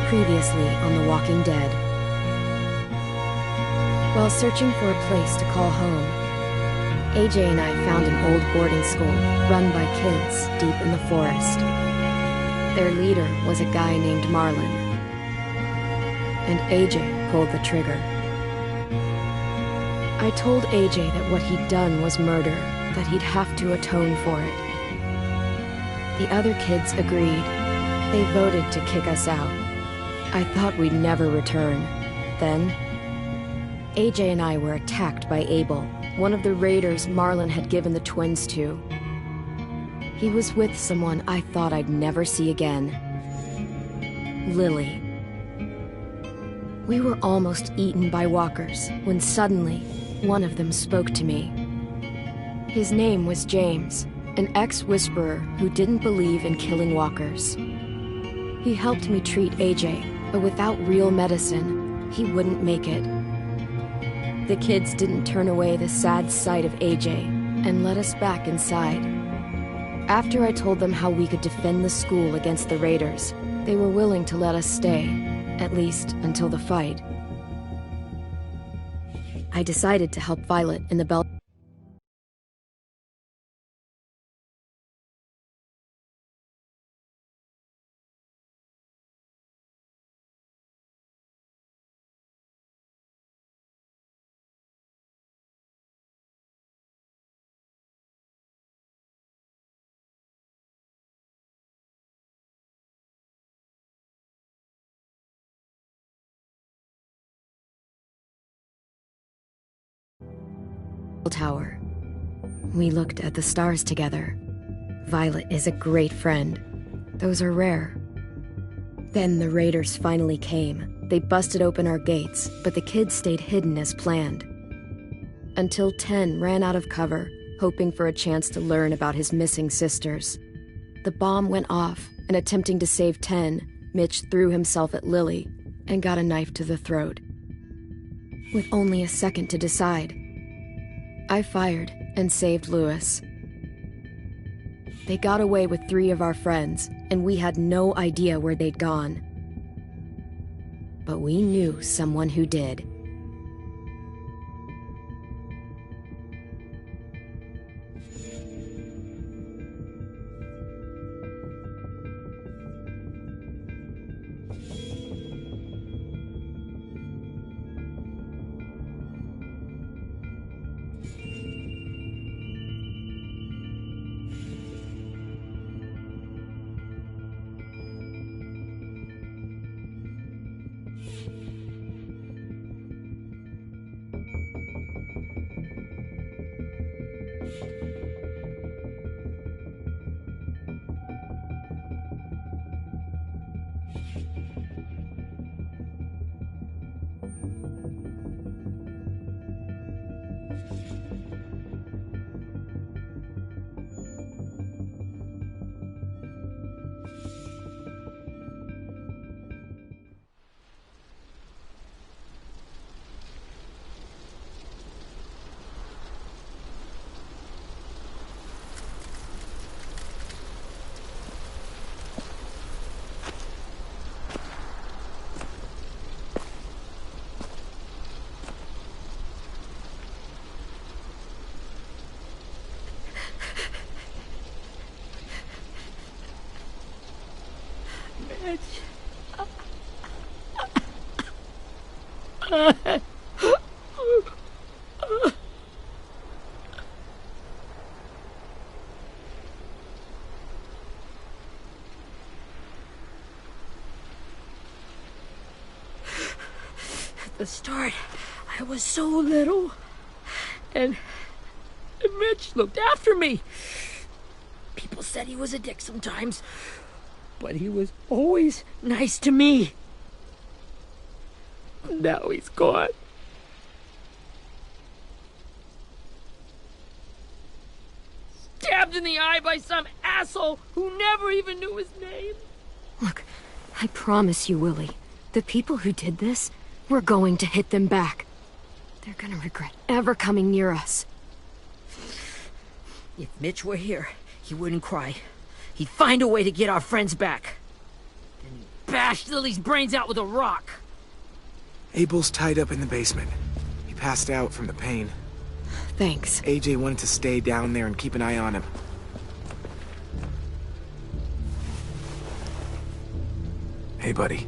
Previously on The Walking Dead. While searching for a place to call home, AJ and I found an old boarding school run by kids deep in the forest. Their leader was a guy named Marlon, and AJ pulled the trigger. I told AJ that what he'd done was murder, that he'd have to atone for it. The other kids agreed. They voted to kick us out. I thought we'd never return. Then, AJ and I were attacked by Abel, one of the raiders Marlon had given the twins to. He was with someone I thought I'd never see again. Lily. We were almost eaten by walkers when suddenly, one of them spoke to me. His name was James, an ex-whisperer who didn't believe in killing walkers. He helped me treat AJ, but without real medicine, he wouldn't make it. The kids didn't turn away the sad sight of AJ and let us back inside. After I told them how we could defend the school against the raiders, they were willing to let us stay, at least until the fight. I decided to help Violet in the bell tower. We looked at the stars together. Violet is a great friend. Those are rare. Then the raiders finally came. They busted open our gates, but the kids stayed hidden as planned. Until 10 ran out of cover, hoping for a chance to learn about his missing sisters. The bomb went off, and attempting to save 10, Mitch threw himself at Lily and got a knife to the throat. With only a second to decide, I fired and saved Lewis. They got away with 3 of our friends, and we had no idea where they'd gone. But we knew someone who did. At the start, I was so little, and Mitch looked after me. People said he was a dick sometimes, but he was always nice to me. Now he's gone. Stabbed in the eye by some asshole who never even knew his name. Look, I promise you, Willie, the people who did this, we're going to hit them back. They're gonna regret ever coming near us. If Mitch were here, he wouldn't cry. He'd find a way to get our friends back. Then bashed Lily's brains out with a rock. Abel's tied up in the basement. He passed out from the pain. Thanks. AJ wanted to stay down there and keep an eye on him. Hey, buddy.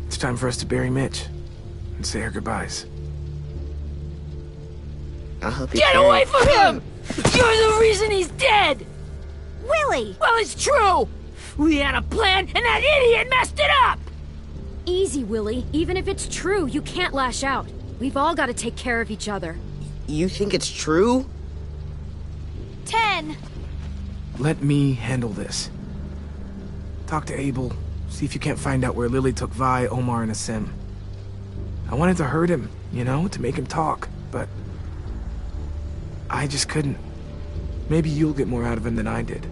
It's time for us to bury Mitch and say our goodbyes. I'll help you. Get away from him! You're the reason he's dead! Willie! Well, it's true! We had a plan, and that idiot messed it up! Easy, Willie. Even if it's true, you can't lash out. We've all got to take care of each other. You think it's true? 10. Let me handle this. Talk to Abel. See if you can't find out where Lily took Vi, Omar, and Asim. I wanted to hurt him, you know, to make him talk, but I just couldn't. Maybe you'll get more out of him than I did.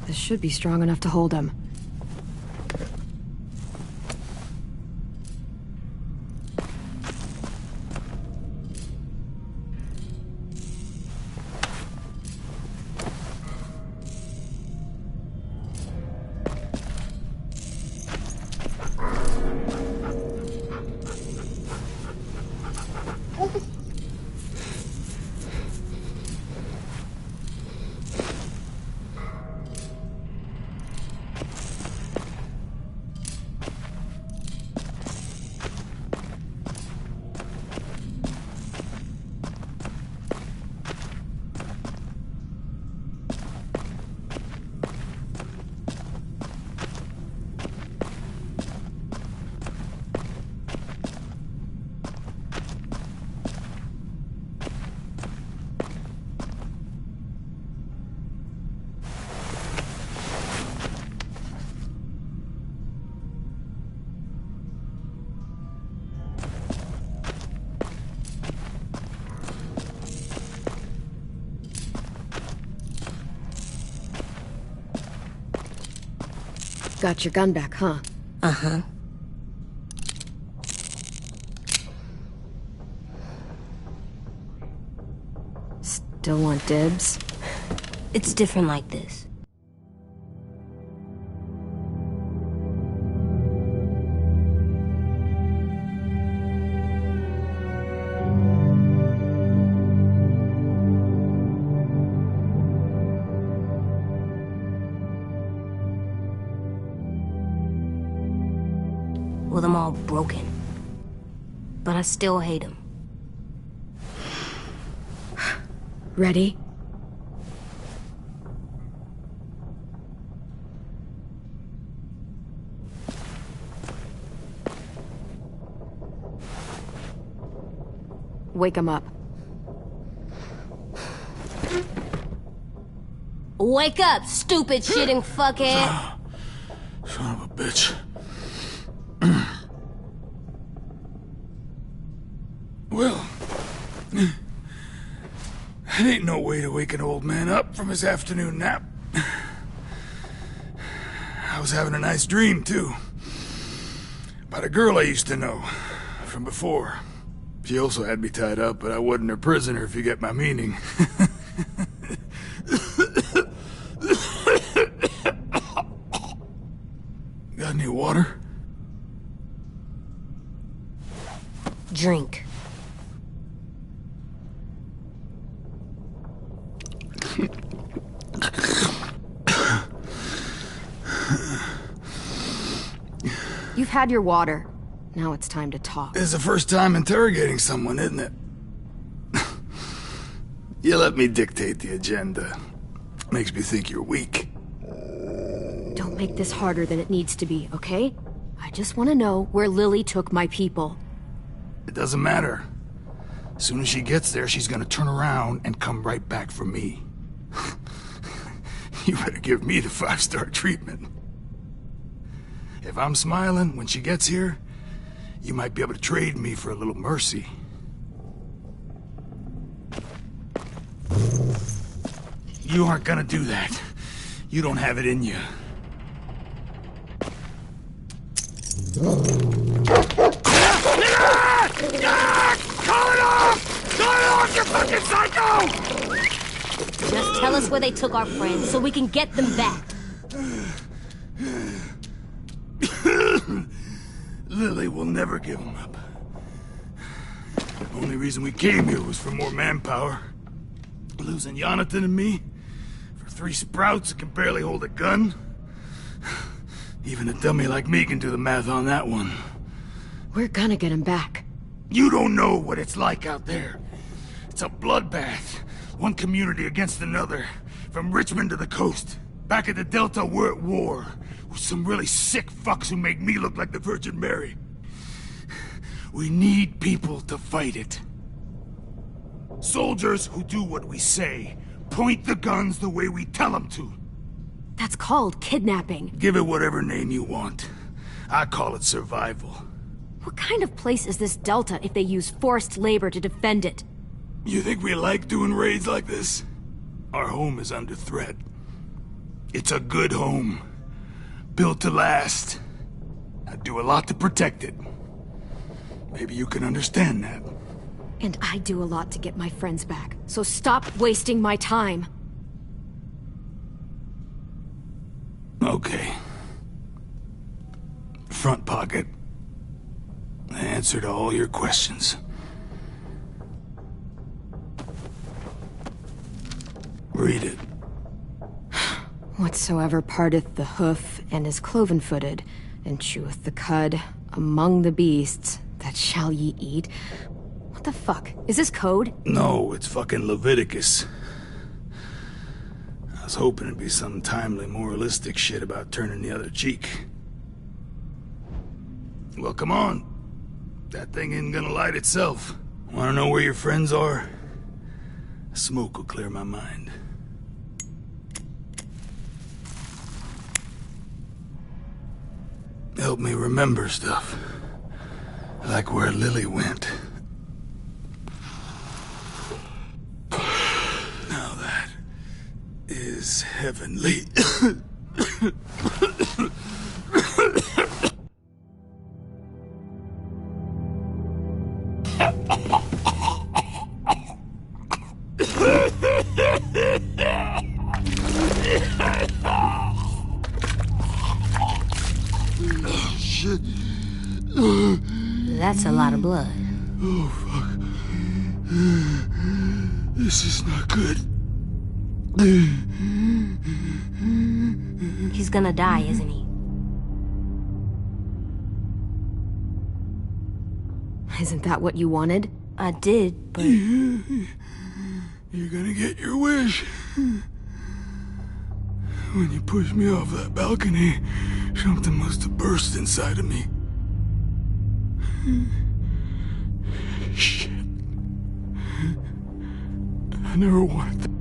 This should be strong enough to hold him. Got your gun back, huh? Uh-huh. Still want dibs? It's different like this. Well, I'm all broken. But I still hate him. Ready? Wake him up. Wake up, stupid shitting fuckhead! Son of a bitch. Well, that ain't no way to wake an old man up from his afternoon nap. I was having a nice dream, too. About a girl I used to know from before. She also had me tied up, but I wasn't her prisoner, if you get my meaning. Got any water? Drink. You've had your water. Now it's time to talk. It's the first time interrogating someone, isn't it? You let me dictate the agenda. Makes me think you're weak. Don't make this harder than it needs to be, okay? I just want to know where Lily took my people. It doesn't matter. As soon as she gets there, she's gonna turn around and come right back for me. You better give me the 5-star treatment. If I'm smiling when she gets here, you might be able to trade me for a little mercy. You aren't gonna do that. You don't have it in you. Call it off! Call it off, you fucking psycho! Just tell us where they took our friends so we can get them back. Lily will never give him up. The only reason we came here was for more manpower. Losing Jonathan and me for 3 sprouts that can barely hold a gun. Even a dummy like me can do the math on that one. We're gonna get him back. You don't know what it's like out there. It's a bloodbath. One community against another. From Richmond to the coast. Back at the Delta, we're at war. With some really sick fucks who make me look like the Virgin Mary. We need people to fight it. Soldiers who do what we say. Point the guns the way we tell them to. That's called kidnapping. Give it whatever name you want. I call it survival. What kind of place is this Delta if they use forced labor to defend it? You think we like doing raids like this? Our home is under threat. It's a good home. Built to last. I do a lot to protect it. Maybe you can understand that. And I do a lot to get my friends back, so stop wasting my time. Okay. Front pocket. The answer to all your questions. Read it. Whatsoever parteth the hoof, and is cloven-footed, and cheweth the cud, among the beasts, that shall ye eat. What the fuck? Is this code? No, it's fucking Leviticus. I was hoping it'd be some timely, moralistic shit about turning the other cheek. Well, come on. That thing isn't gonna light itself. Wanna know where your friends are? Smoke will clear my mind. Help me remember stuff. Like where Lily went. Now that is heavenly. Oh, shit. That's a lot of blood. Oh, fuck. This is not good. He's gonna die, isn't he? Isn't that what you wanted? I did, but... You're gonna get your wish. When you pushed me off that balcony, something must have burst inside of me. Shit. I never wanted that.